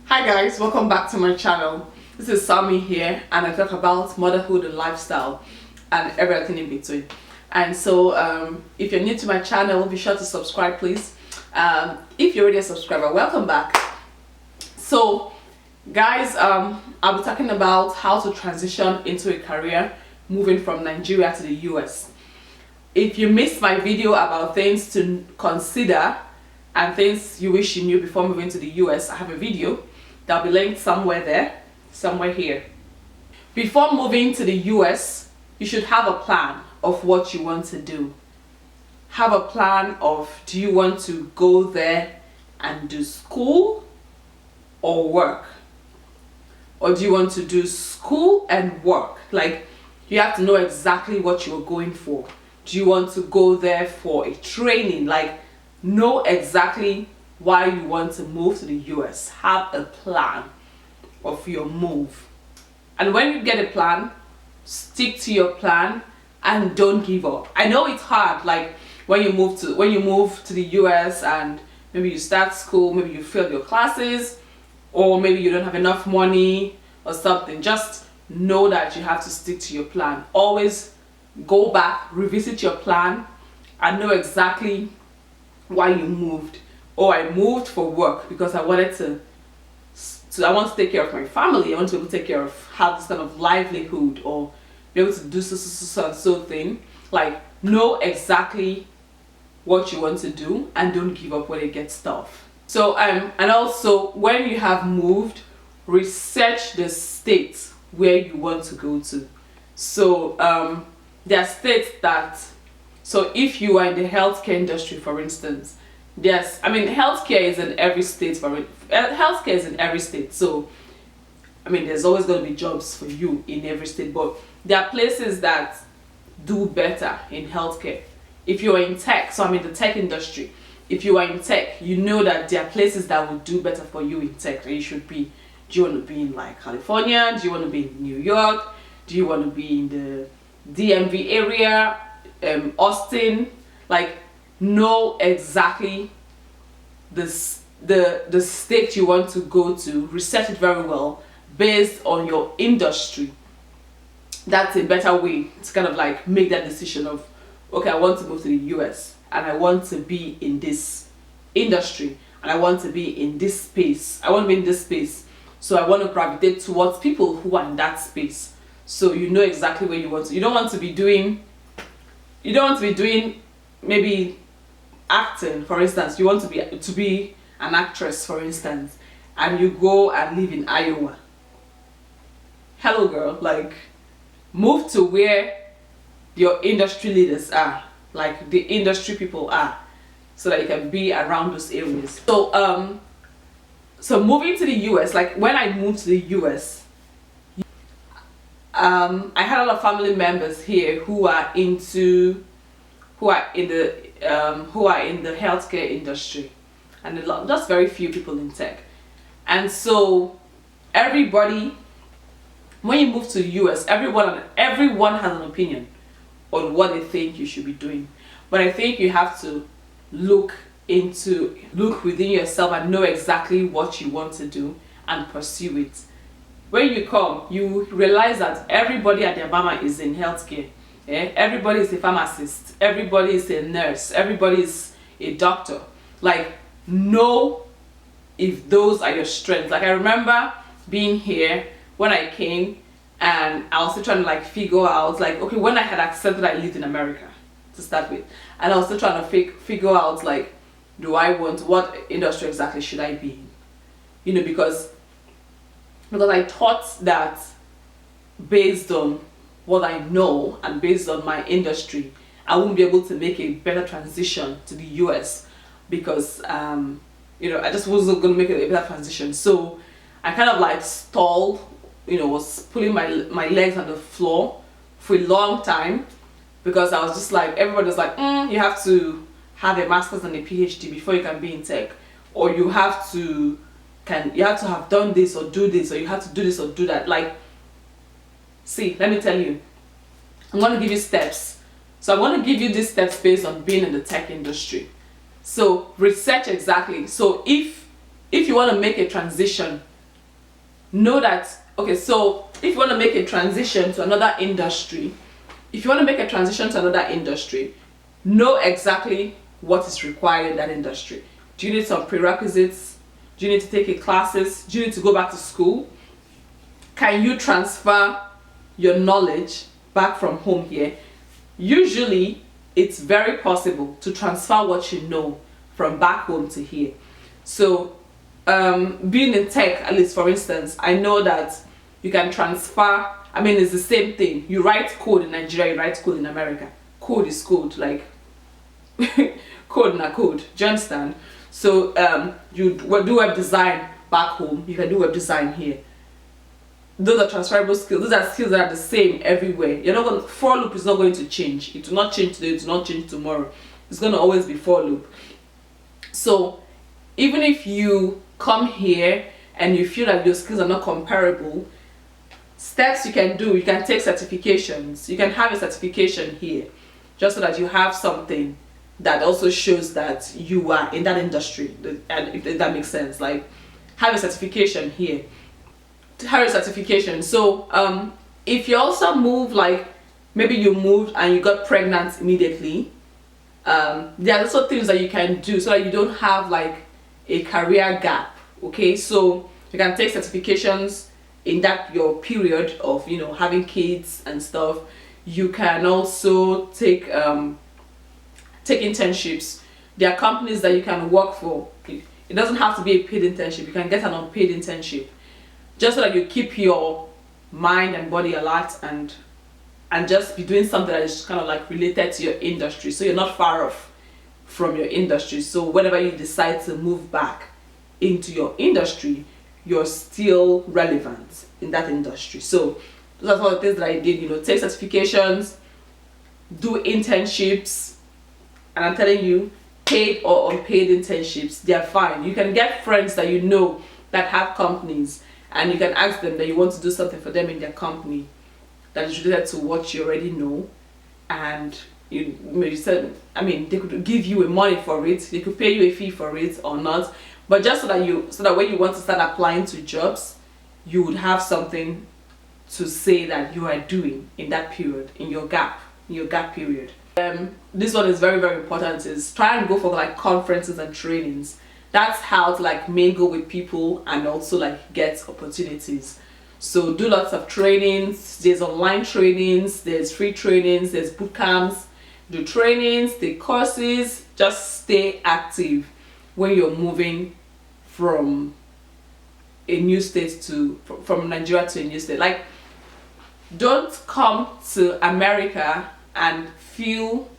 Hi guys, welcome back to my channel. This is Sommy here, and I talk about motherhood and lifestyle and everything in between. And so if you're new to my channel, be sure to subscribe please. If you're already a subscriber, welcome back. So guys, I'll be talking about how to transition into a career moving from Nigeria to the US. If you missed my video about things to consider and things you wish you knew before moving to the US, I have a video that'll be linked somewhere there, somewhere here. Before moving to the US, you should have a plan of what you want to do. Have a plan of, do you want to go there and do school or work? Or do you want to do school and work? Like, you have to know exactly what you're going for. Do you want to go there for a training? Like, know exactly why you want to move to the US. Have a plan of your move. And when you get a plan, stick to your plan and don't give up. I know it's hard, like when you move to the US and maybe you start school, maybe you fail your classes, or maybe you don't have enough money or something. Just know that you have to stick to your plan. Always go back, revisit your plan, and know exactly why you moved. Oh, I moved for work because I wanted to I want to take care of my family. I want to be able to take care of, have this kind of livelihood, or be able to do so thing. Like, know exactly what you want to do and don't give up when it gets tough. So and also when you have moved, research the states where you want to go to. So there are states that, so if you are in the healthcare industry, for instance, yes, I mean healthcare is in every state. Healthcare is in every state, so I mean there's always going to be jobs for you in every state, but there are places that do better in healthcare. If you are in tech, so I'm in the tech industry, if you are in tech, you know that there are places that will do better for you in tech that you should be. Do you want to be in like California? Do you want to be in New York? Do you want to be in the DMV area, Austin? Like, know exactly the state you want to go to. Research it very well based on your industry. That's a better way to kind of like make that decision of, okay, I want to move to the US and I want to be in this industry and I want to be in this space. I want to be in this space, so I want to gravitate towards people who are in that space. So you know exactly where you want to. You don't want to be doing maybe acting, for instance. You want to be an actress, for instance, and you go and live in Iowa. Hello girl, like, move to where your industry leaders are, like the industry people are, so that you can be around those areas. So moving to the US, like when I moved to the US, I had a lot of family members here who are in the healthcare industry, and just very few people in tech. And so everybody, when you move to the US, everyone has an opinion on what they think you should be doing. But I think you have to look within yourself and know exactly what you want to do and pursue it. When you come, you realize that everybody at their mama is in healthcare. Everybody is a pharmacist, everybody is a nurse, everybody is a doctor. Like, know if those are your strengths. Like, I remember being here when I came, and I was still trying to like figure out, like, okay, when I had accepted I lived in America to start with, and I was still trying to figure out, like, what industry exactly should I be in? You know, because I thought that based on what I know and based on my industry, I won't be able to make a better transition to the US because you know, I just wasn't going to make a better transition. So I kind of like stalled, you know, was pulling my legs on the floor for a long time, because I was just like, everybody was like, you have to have a master's and a PhD before you can be in tech, or you have to have done this or do this, or you have to do this or do that. Like, see, let me tell you, I'm going to give you steps. So I'm going to give you these steps based on being in the tech industry. So research exactly. So if you want to make a transition know that, okay, so if you want to make a transition to another industry, know exactly what is required in that industry. Do you need some prerequisites? Do you need to take classes? Do you need to go back to school? Can you transfer your knowledge back from home here? Usually it's very possible to transfer what you know from back home to here. So being in tech, at least for instance, I know that you can transfer. I mean, it's the same thing. You write code in Nigeria, you write code in America. Code is code, like code na code. Do you understand? So you do web design back home, you can do web design here. Those are transferable skills. Those are skills that are the same everywhere. You're not going. For loop is not going to change. It will not change today. It will not change tomorrow. It's going to always be for loop. So even if you come here and you feel like your skills are not comparable, steps you can do. You can take certifications. You can have a certification here, just so that you have something that also shows that you are in that industry. And if that makes sense, like have a certification here. So if you also move, like maybe you moved and you got pregnant immediately, there are also things that you can do so that you don't have like a career gap. Okay, so you can take certifications in that your period of, you know, having kids and stuff. You can also take take internships. There are companies that you can work for. It doesn't have to be a paid internship. You can get an unpaid internship, just so that you keep your mind and body alert and just be doing something that is kind of like related to your industry, so you're not far off from your industry. So whenever you decide to move back into your industry, you're still relevant in that industry. So those are some of the things that I did, you know, take certifications, do internships, and I'm telling you, paid or unpaid internships, they're fine. You can get friends that you know that have companies, and you can ask them that you want to do something for them in their company that is related to what you already know, and you said, I mean, they could give you money for it, they could pay you a fee for it or not, but just so that when you want to start applying to jobs, you would have something to say that you are doing in that period, in your gap period. This one is very, very important, is try and go for like conferences and trainings. That's how to like mingle with people and also like get opportunities. So do lots of trainings. There's online trainings, there's free trainings, there's boot camps. Do trainings, take courses. Just stay active when you're moving from a new state from Nigeria to a new state. Like, don't come to America and feel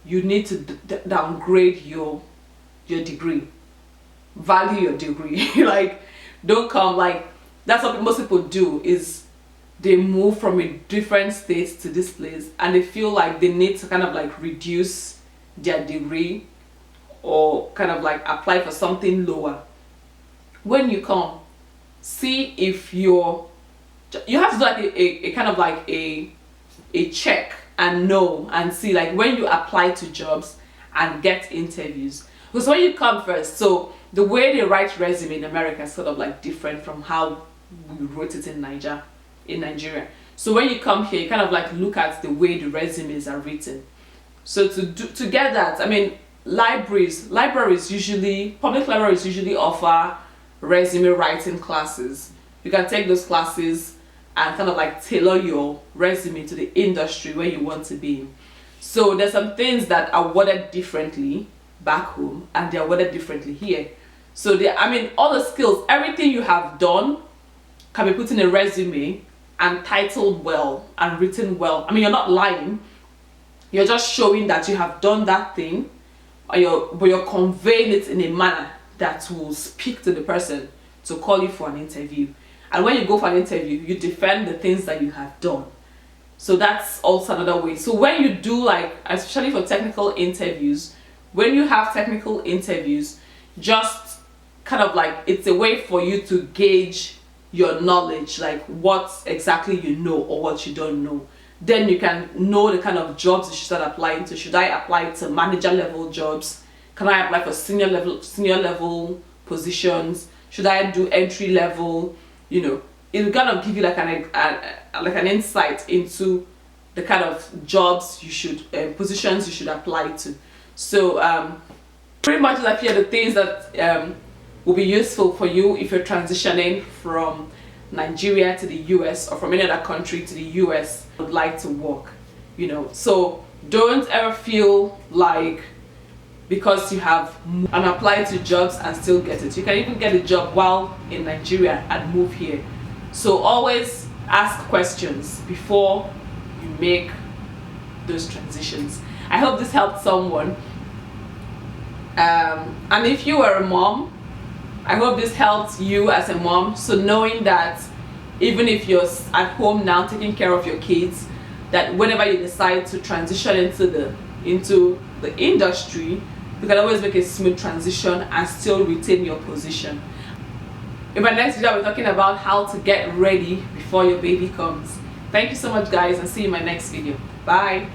you need to downgrade your degree. Value your degree. Like, don't come, like, that's what most people do, is they move from a different state to this place and they feel like they need to kind of like reduce their degree or kind of like apply for something lower. When you come, see if you have to do like a kind of like a check and know and see, like, when you apply to jobs and get interviews. Because when you come first, so the way they write resume in America is sort of like different from how we wrote it in Nigeria. So when you come here, you kind of like look at the way the resumes are written. So to get that, I mean, public libraries usually offer resume writing classes. You can take those classes and kind of like tailor your resume to the industry where you want to be. So there's some things that are worded differently back home and they're worded differently here. So all the skills, everything you have done can be put in a resume and titled well and written well. I mean, you're not lying, you're just showing that you have done that thing, but you're conveying it in a manner that will speak to the person to call you for an interview. And when you go for an interview, you defend the things that you have done. So that's also another way. So when you do, like, especially for technical interviews, when you have technical interviews, just kind of like, it's a way for you to gauge your knowledge, like what exactly you know or what you don't know. Then you can know the kind of jobs you should start applying to. Should I apply to manager level jobs? Can I apply for senior level positions? Should I do entry level? you know, it will kind of give you like an insight into the kind of jobs you should, positions you should apply to. So pretty much a few of the things that will be useful for you if you're transitioning from Nigeria to the US or from any other country to the US would like to work, you know. So don't ever feel like because you have and apply to jobs and still get it. You can even get a job while in Nigeria and move here. So always ask questions before you make those transitions. I hope this helped someone. And if you are a mom, I hope this helps you as a mom. So knowing that even if you're at home now taking care of your kids, that whenever you decide to transition into the industry, you can always make a smooth transition and still retain your position. In my next video, I'll be talking about how to get ready before your baby comes. Thank you so much, guys, and see you in my next video. Bye.